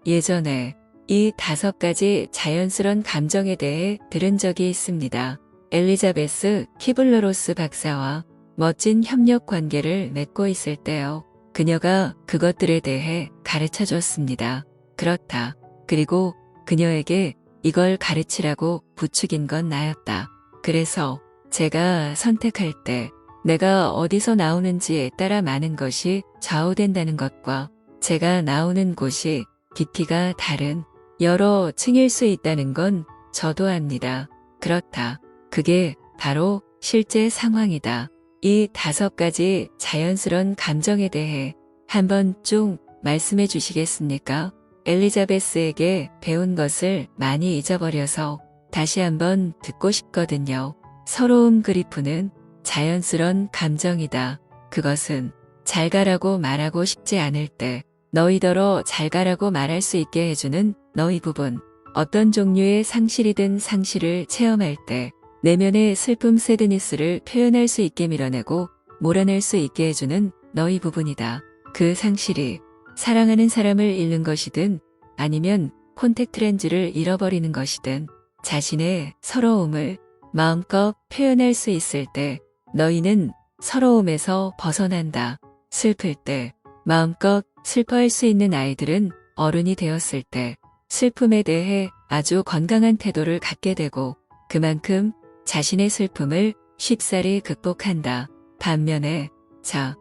예전에 이 5가지 자연스런 감정에 대해 들은 적이 있습니다. 엘리자베스 키블러로스 박사와 멋진 협력 관계를 맺고 있을 때요. 그녀가 그것들에 대해 가르쳐 줬습니다. 그렇다. 그리고 그녀에게 이걸 가르치라고 부추긴 건 나였다. 그래서 제가 선택할 때 내가 어디서 나오는지에 따라 많은 것이 좌우된다는 것과 제가 나오는 곳이 깊이가 다른 여러 층일 수 있다는 건 저도 압니다. 그렇다. 그게 바로 실제 상황이다. 이 5가지 자연스러운 감정에 대해 한번 쭉 말씀해 주시겠습니까? 엘리자베스에게 배운 것을 많이 잊어버려서 다시 한번 듣고 싶거든요. 서러움 그리프는 자연스런 감정이다. 그것은 잘 가라고 말하고 싶지 않을 때 너희더러 잘 가라고 말할 수 있게 해주는 너희 부분. 어떤 종류의 상실이든 상실을 체험할 때 내면의 슬픔 새드니스를 표현할 수 있게 밀어내고 몰아낼 수 있게 해주는 너희 부분이다. 그 상실이 사랑하는 사람을 잃는 것이든 아니면 콘택트 렌즈를 잃어버리는 것이든 자신의 서러움을 마음껏 표현할 수 있을 때 너희는 서러움에서 벗어난다. 슬플 때 마음껏 슬퍼할 수 있는 아이들은 어른이 되었을 때 슬픔에 대해 아주 건강한 태도를 갖게 되고 그만큼 자신의 슬픔을 쉽사리 극복한다. 반면에 자,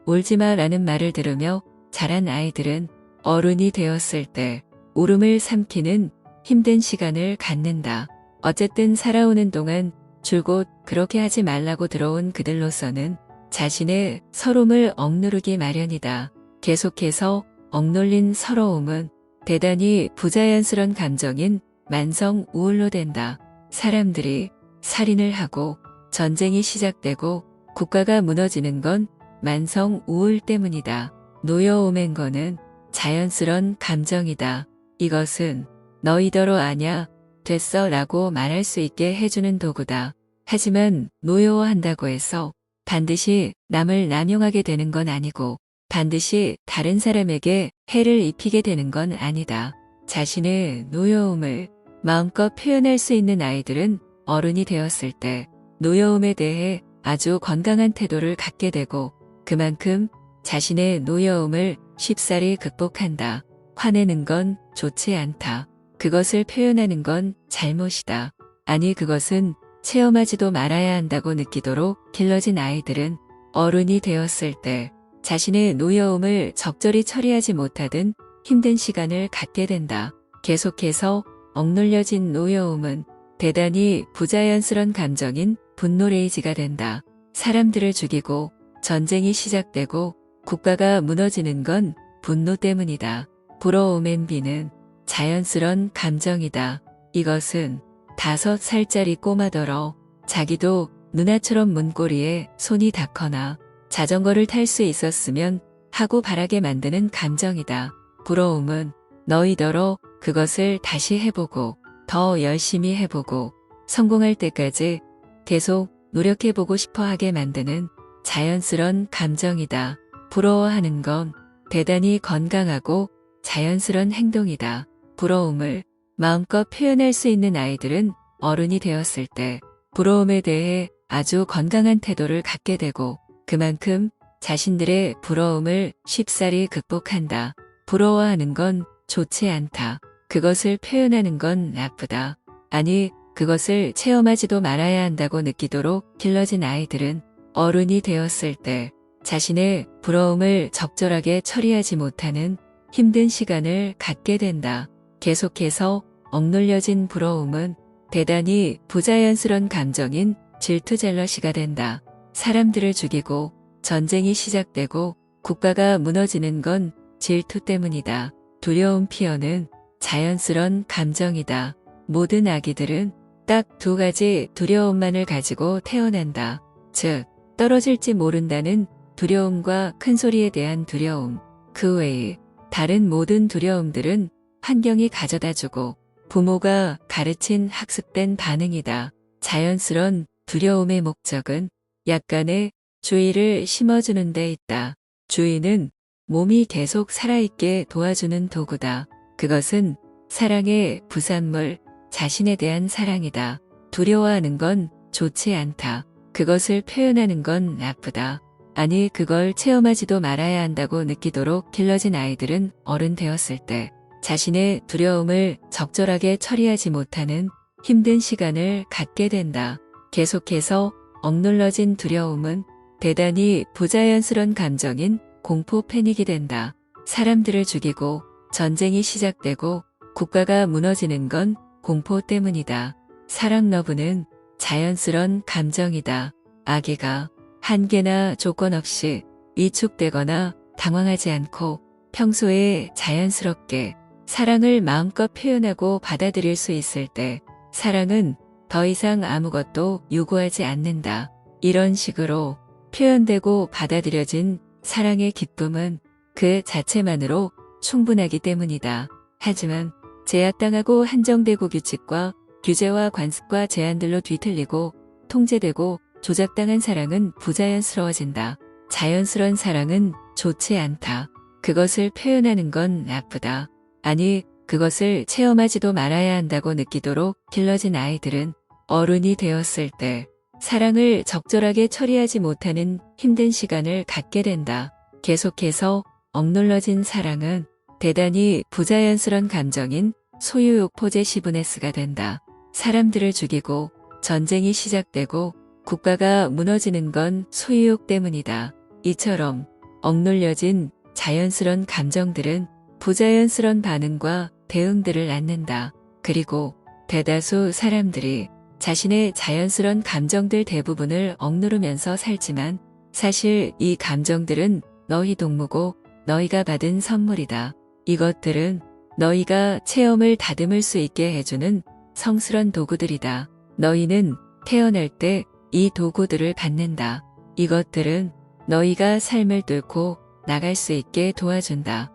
울지마 라는 말을 들으며 자란 아이들은 어른이 되었을 때 울음을 삼키는 힘든 시간을 갖는다. 어쨌든 살아오는 동안 줄곧 그렇게 하지 말라고 들어온 그들로서는 자신의 서러움을 억누르기 마련이다. 계속해서 억눌린 서러움은 대단히 부자연스런 감정인 만성 우울로 된다. 사람들이 살인을 하고 전쟁이 시작되고 국가가 무너지는 건 만성 우울 때문이다. 노여움엔 거는 자연스런 감정이다. 이것은 너희더러 아냐, 됐어 라고 말할 수 있게 해주는 도구다. 하지만 노여워한다고 해서 반드시 남을 남용하게 되는 건 아니고 반드시 다른 사람에게 해를 입히게 되는 건 아니다. 자신의 노여움을 마음껏 표현할 수 있는 아이들은 어른이 되었을 때 노여움에 대해 아주 건강한 태도를 갖게 되고 그만큼 자신의 노여움을 쉽사리 극복한다. 화내는 건 좋지 않다. 그것을 표현하는 건 잘못이다. 아니 그것은 체험하지도 말아야 한다고 느끼도록 길러진 아이들은 어른이 되었을 때 자신의 노여움을 적절히 처리하지 못하던 힘든 시간을 갖게 된다. 계속해서 억눌려진 노여움은 대단히 부자연스런 감정인 분노 레이지가 된다. 사람들을 죽이고 전쟁이 시작되고 국가가 무너지는 건 분노 때문이다. 부러움엔 비는 자연스런 감정이다. 이것은 5살짜리 꼬마더러 자기도 누나처럼 문고리에 손이 닿거나 자전거를 탈 수 있었으면 하고 바라게 만드는 감정이다. 부러움은 너희더러 그것을 다시 해보고 더 열심히 해보고 성공할 때까지 계속 노력해보고 싶어 하게 만드는 자연스런 감정이다. 부러워하는 건 대단히 건강하고 자연스런 행동이다. 부러움을 마음껏 표현할 수 있는 아이들은 어른이 되었을 때 부러움에 대해 아주 건강한 태도를 갖게 되고 그만큼 자신들의 부러움을 쉽사리 극복한다. 부러워하는 건 좋지 않다. 그것을 표현하는 건 나쁘다. 아니 그것을 체험하지도 말아야 한다고 느끼도록 길러진 아이들은 어른이 되었을 때 자신의 부러움을 적절하게 처리하지 못하는 힘든 시간을 갖게 된다. 계속해서 억눌려진 부러움은 대단히 부자연스런 감정인 질투 젤러시가 된다. 사람들을 죽이고 전쟁이 시작되고 국가가 무너지는 건 질투 때문이다. 두려움 피어는 자연스런 감정이다. 모든 아기들은 딱 2가지 두려움만을 가지고 태어난다. 즉, 떨어질지 모른다는 두려움과 큰 소리에 대한 두려움. 그 외의 다른 모든 두려움들은 환경이 가져다주고 부모가 가르친 학습된 반응이다. 자연스런 두려움의 목적은 약간의 주의를 심어주는 데 있다. 주의는 몸이 계속 살아있게 도와주는 도구다. 그것은 사랑의 부산물, 자신에 대한 사랑이다. 두려워하는 건 좋지 않다. 그것을 표현하는 건 나쁘다. 아니, 그걸 체험하지도 말아야 한다고 느끼도록 길러진 아이들은 어른 되었을 때 자신의 두려움을 적절하게 처리하지 못하는 힘든 시간을 갖게 된다. 계속해서 억눌러진 두려움은 대단히 부자연스런 감정인 공포 패닉이 된다. 사람들을 죽이고 전쟁이 시작되고 국가가 무너지는 건 공포 때문이다. 사랑 러브는 자연스런 감정이다. 아기가 한계나 조건 없이 위축되거나 당황하지 않고 평소에 자연스럽게 사랑을 마음껏 표현하고 받아들일 수 있을 때 사랑은 더 이상 아무것도 요구하지 않는다. 이런 식으로 표현되고 받아들여진 사랑의 기쁨은 그 자체만으로 충분하기 때문이다. 하지만 제약당하고 한정되고 규칙과 규제와 관습과 제한들로 뒤틀리고 통제되고 조작당한 사랑은 부자연스러워진다. 자연스러운 사랑은 좋지 않다. 그것을 표현하는 건 나쁘다. 아니, 그것을 체험하지도 말아야 한다고 느끼도록 길러진 아이들은 어른이 되었을 때 사랑을 적절하게 처리하지 못하는 힘든 시간을 갖게 된다. 계속해서 억눌러진 사랑은 대단히 부자연스런 감정인 소유욕 포제시브네스가 된다. 사람들을 죽이고 전쟁이 시작되고 국가가 무너지는 건 소유욕 때문이다. 이처럼 억눌려진 자연스런 감정들은 부자연스런 반응과 대응들을 낳는다. 그리고 대다수 사람들이 자신의 자연스런 감정들 대부분을 억누르면서 살지만 사실 이 감정들은 너희 동무고 너희가 받은 선물이다. 이것들은 너희가 체험을 다듬을 수 있게 해주는 성스런 도구들이다. 너희는 태어날 때 이 도구들을 받는다. 이것들은 너희가 삶을 뚫고 나갈 수 있게 도와준다.